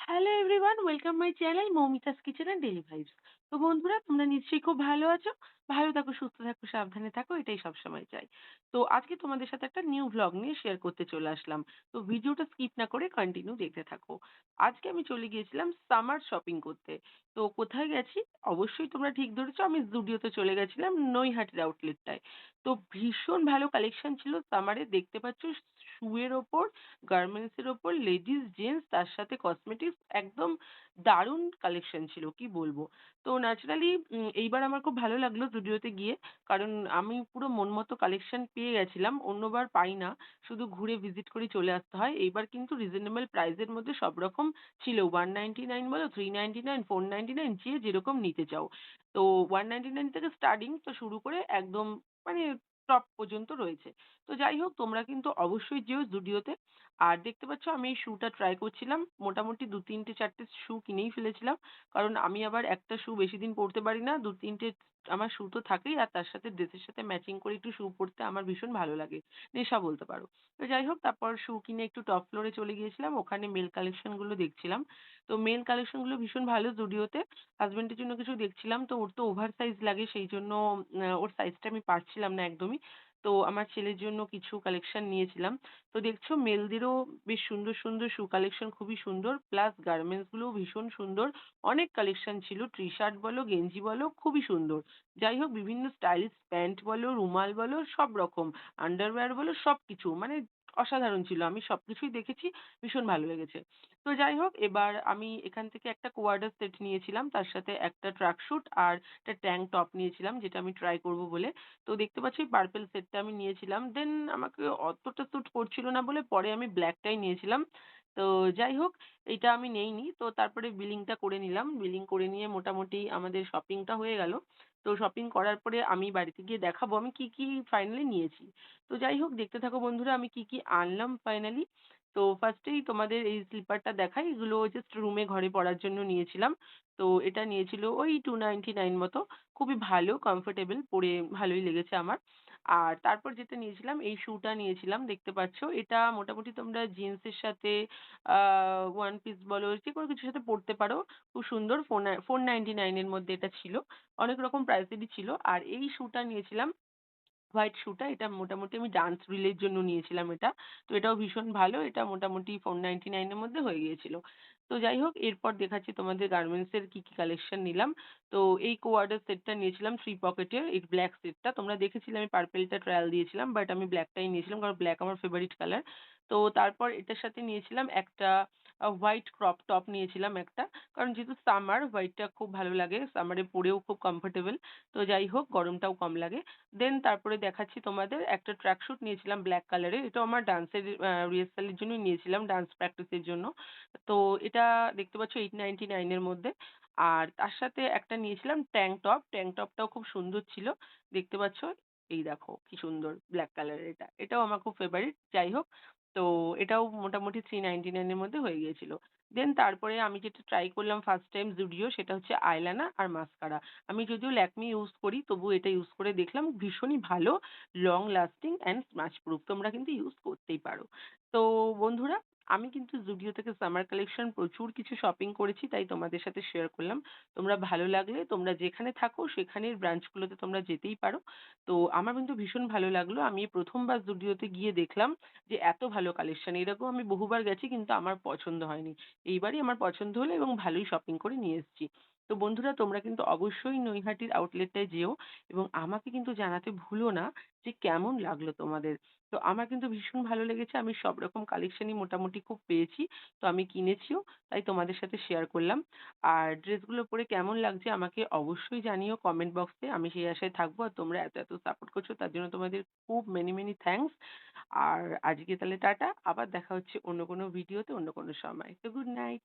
Hello everyone, welcome my channel Moumita's kitchen and daily vibes. তো বন্ধুরা, তোমরা নিশ্চয়ই খুব ভালো আছো। ভালো থাকো, সুস্থ থাকো, সাবধানে থাকো, এটাই সবসময় চাই। তো আজকে তোমাদের সাথে একটা নিউ ভ্লগ নিয়ে শেয়ার করতে চলে আসলাম। তো ভিডিওটা স্কিপ না করে কন্টিনিউ দেখতে থাকো। আজকে আমি চলে গিয়েছিলাম সামার শপিং করতে। তো কোথায় গেছি? অবশ্যই তোমরা ঠিক ধরেছো, আমি জুডিওতে চলে গেছিলাম, নৈহাটির আউটলেটটায়। তো ভীষণ ভালো কালেকশন ছিল সামারে, দেখতে পাচ্ছ। শুয়ের ওপর, গার্মেন্টস এর ওপর, লেডিস, জেন্টস, তার সাথে কসমেটিক্স, একদম দারুণ কালেকশন ছিল, কি বলবো। তো ন্যাচারালি এইবার আমার খুব ভালো লাগলো জুডিওতে গিয়ে। কারণ আমি পুরো মন মতো কালেকশন পেয়ে গেছিলাম। অন্যবার পাই না। শুধু ঘুরে ভিজিট করে চলে আসতে হয়। এইবার কিন্তু রিজনেবল প্রাইস এর মধ্যে সব রকম ছিল। 199 বলো, 399, 499, যে যেরকম নিতে চাও। তো 199 থেকে স্টার্টিং, তো শুরু করে একদম মানে টপ পর্যন্ত রয়েছে। তো যাই হোক, তোমরা কিন্তু অবশ্যই যেও জুডিওতে। আর দেখতে পাচ্ছ, আমি এই শুটা ট্রাই করছিলাম। মোটামুটি ২, ৩ ৪ শু কিনেই ফেলেছিলাম। কারণ আমি আবার একটা শু বেশিদিন পরতে পারি না। ২, ৩ আমার শু তো থাকেই। আর তার সাথে ড্রেসের সাথে ম্যাচিং করে একটু শু পরতে আমার ভীষণ ভালো লাগে। নেশা বলতে পারো। তো যাই হোক, তারপর শু কিনে একটু টপ ফ্লোরে চলে গিয়েছিলাম। ওখানে মেল কালেকশন গুলো দেখছিলাম। তো মেল কালেকশন গুলো ভীষণ ভালো জুডিওতে। হাসব্যান্ডের জন্য কিছু দেখছিলাম। তো ওর তো ওভার সাইজ লাগে, সেইজন্য ওর সাইজটা আমি পাচ্ছিলাম না একদমই। তো আমার ছেলের জন্য কিছু কালেকশন নিয়েছিলাম। তো দেখছো, মেলদেরও বেশ সুন্দর, সুন্দর শু কালেকশন, খুবই সুন্দর। প্লাস গার্মেন্টস গুলোও ভীষণ সুন্দর। অনেক কালেকশন ছিল। টি-শার্ট বলো, গেঞ্জি বলো, খুবই সুন্দর। যাই হোক, বিভিন্ন স্টাইলিশ প্যান্ট বলো, রুমাল বলো, সব রকম। আন্ডারওয়্যার বলো, সবকিছু মানে অসাধারণ ছিল। আমি সবকিছুই দেখেছি, ভীষণ ভালো লেগেছে। তো যাই হোক, এবার আমি এখান থেকে একটা কোয়ার্টার সেট নিয়েছিলাম। তার সাথে একটা ট্রাক স্যুট আর একটা ট্যাংক টপ নিয়েছিলাম, যেটা আমি ট্রাই করব বলে। তো দেখতে পাচ্ছি পার্পল সেটটা আমি নিয়েছিলাম। দেন আমাকে অতটা স্যুট করছিল না বলে পরে আমি ব্ল্যাকটাই নিয়েছিলাম। তো যাই হোক, এইটা আমি নেইনি। তো তারপরে বিলিংটা করে নিলাম। বিলিং করে নিয়ে মোটামুটি আমাদের শপিংটা হয়ে গেল। তো শপিং করার পরে আমি বাড়িতে গিয়ে দেখাবো আমি কি, কি ফাইনালি নিয়েছি। তো যাই হোক, দেখতে থাকো বন্ধুরা আমি কি, কি আনলাম ফাইনালি। তো ফার্স্টেই তোমাদের এই স্লিপারটা দেখাই। এগুলো জাস্ট রুমে ঘরে পড়ার জন্য নিয়েছিলাম। তো এটা নিয়েছিল ওই 299 মতো। খুবই ভালো, কমফোর্টেবল, পরে ভালোই লেগেছে আমার। আর তারপর যেটা নিয়েছিলাম, এই শুটা নিয়েছিলাম, দেখতে পাচ্ছ। এটা মোটামুটি তোমরা জিন্সের সাথে আ ওয়ান পিস বলো, যেকোনো কিছুর সাথে পড়তে পারো। খুব সুন্দর। 499 এর মধ্যে এটা ছিল। অনেক রকম প্রাইসেরই ছিল। আর এই শুটা নিয়েছিলাম, হোয়াইট শুটা। এটা মোটামুটি আমি ডান্স রিলের জন্য নিয়েছিলাম এটা। তো এটাও ভীষণ ভালো। এটা মোটামুটি 499 এর মধ্যে হয়ে গিয়েছিল। তো যাই হোক, এরপর দেখাচ্ছি তোমাদের গার্মেন্টস এর কি, কি কালেকশন নিলাম। তো এই কোয়ার্টার সেটটা নিয়েছিলাম 3 পকেটের, এই ব্লাক সেটটা। তোমরা দেখেছিলে আমি পার্পেলটা ট্রায়াল দিয়েছিলাম। বাট আমি ব্লাকটাই নিয়েছিলাম, কারণ ব্লাক আমার ফেভারিট কালার। তো তারপর এটার সাথে নিয়েছিলাম একটা হোয়াইট ক্রপ টপ নিয়েছিলাম একটা। কারণ যেহেতু সামার, হোয়াইটটা খুব ভালো লাগে। সামারে পড়েও খুব কমফোর্টেবল। তো যাই হোক, গরমটাও কম লাগে। দেন তারপরে দেখাচ্ছি তোমাদের একটা ট্র্যাক স্যুট নিয়েছিলাম ব্লাক কালারের। এটাও আমার ডান্সের রিহার্সাল এর জন্যই নিয়েছিলাম, ডান্স প্র্যাকটিস এর জন্য। তো এটা দেখতে পাচ্ছ 899 এর মধ্যে। আর তার সাথে একটা নিয়েছিলাম ট্যাংক টপ। ট্যাংক টপটাও খুব সুন্দর ছিল। দেখতে পাচ্ছ, এই দেখো কি সুন্দর ব্লাক কালারের এটা। এটাও আমার খুব ফেভারিট। যাই হোক, তো এটাও মোটামুটি 399 এর মধ্যে হয়ে গিয়েছিল। দেন তারপরে আমি যেটা ট্রাই করলাম ফার্স্ট টাইম জুডিও, সেটা হচ্ছে আইলানা আর মাস্কারা। আমি যদিও ল্যাকমি ইউজ করি, তবুও এটা ইউজ করে দেখলাম, ভীষণই ভালো, long lasting and smash proof. তোমরা কিন্তু ইউজ করতেই পারো। তো বন্ধুরা, আমি কিন্তু জুডিও থেকে সামার কালেকশন প্রচুর কিছু শপিং করেছি, তাই তোমাদের সাথে শেয়ার করলাম। তোমরা ভালো লাগলে তোমরা যেখানে থাকো সেখানের ব্রাঞ্চগুলোতে তোমরা যেতেই পারো। তো আমার কিন্তু ভীষণ ভালো লাগলো। আমি এই প্রথমবার জুডিওতে গিয়ে দেখলাম যে এত ভালো কালেকশন। এরকম আমি বহুবার গেছি, কিন্তু আমার পছন্দ হয়নি। এইবারই আমার পছন্দ হলো এবং ভালোই শপিং করে নিয়ে এসেছি। তো বন্ধুরা, তোমরা কিন্তু অবশ্যই নৈহাটির আউটলেটটায় যেও এবং আমাকে কিন্তু জানাতে ভুলো না যে কেমন লাগলো তোমাদের। তো আমার কিন্তু ভীষণ ভালো লেগেছে। আমি সব রকম কালেকশনই মোটামুটি খুব পেয়েছি। তো আমি কিনেছিও। তাই তোমাদের সাথে শেয়ার করলাম। আর ড্রেসগুলো পরে কেমন লাগছে আমাকে অবশ্যই জানিও কমেন্ট বক্সে। আমি সেই আশায় থাকবো। আর তোমরা এত, এত সাপোর্ট করছো, তার জন্য তোমাদের খুব মেনি, মেনি থ্যাংকস। আর আজকে তাহলে টাটা। আবার দেখা হচ্ছে অন্য কোনো ভিডিওতে অন্য কোনো সময়। তো গুড নাইট।